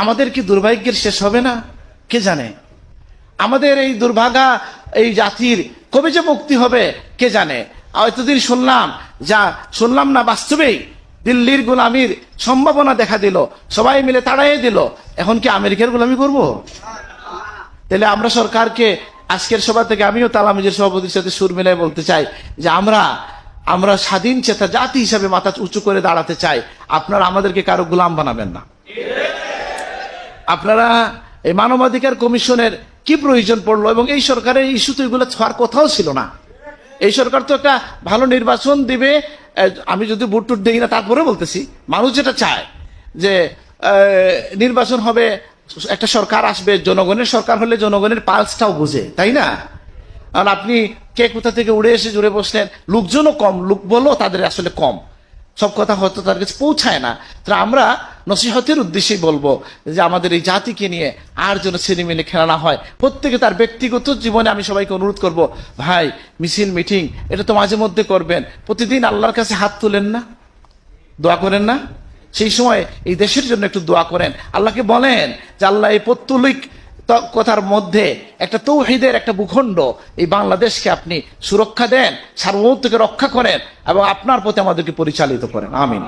আমাদের কি দুর্ভাগ্যের শেষ হবে না? কে জানে। আমাদের এই দুর্ভাগা এই জাতির কবে যে মুক্তি হবে কে জানে। এতদিন শুনলাম না, বাস্তবেই দিল্লির গোলামির সম্ভাবনা দেখা দিল, সবাই মিলে তাড়াইয়ে দিল। এখন কি আমেরিকার গোলামি করব? তাহলে আমরা সরকারকে আজকের সভা থেকে, আমিও তালামিজের সভাপতির সাথে সুর মিলাই বলতে চাই যে আমরা স্বাধীন চেতা জাতি হিসাবে মাথা উঁচু করে দাঁড়াতে চাই। আপনারা আমাদেরকে কারো গোলাম বানাবেন না। আপনারা এই মানবাধিকার কমিশনের কি প্রয়োজন পড়লো? এবং এই সরকারের ইস্যু তো এগুলো হওয়ার কথাও ছিল না। এই সরকার তো একটা ভালো নির্বাচন দিবে, আমি যদি ভোট টুট দিই না তারপরে বলতেছি, মানুষ যেটা চায় যে নির্বাচন হবে, একটা সরকার আসবে, জনগণের সরকার হলে জনগণের পালসটাও বুঝে, তাই না? কারণ আপনি কে কোথা থেকে উড়ে এসে জুড়ে বসলেন, লোকজনও কম, লোক বলো তাদের আসলে কম, সব কথা হয়তো তার কাছে পৌঁছায় না। তো আমরা নসিহতের উদ্দেশ্যেই বলবো যে আমাদের এই জাতিকে নিয়ে আর যেন ছেলেমেলে খেলা না হয়। প্রত্যেকে তার ব্যক্তিগত জীবনে আমি সবাইকে অনুরোধ করব, ভাই মিছিল মিটিং এটা তো মাঝে মধ্যে করবেন, প্রতিদিন আল্লাহর কাছে হাত তুলেন না, দোয়া করেন না? সেই সময় এই দেশের জন্য একটু দোয়া করেন, আল্লাহকে বলেন যে আল্লাহ এই পৌত্তলিক কথার মধ্যে একটা তৌহিদের একটা ভূখণ্ড এই বাংলাদেশকে আপনি সুরক্ষা দেন, সার্বভৌমত্বকে রক্ষা করেন এবং আপনার পথে আমাদেরকে পরিচালিত করেন। আমিন।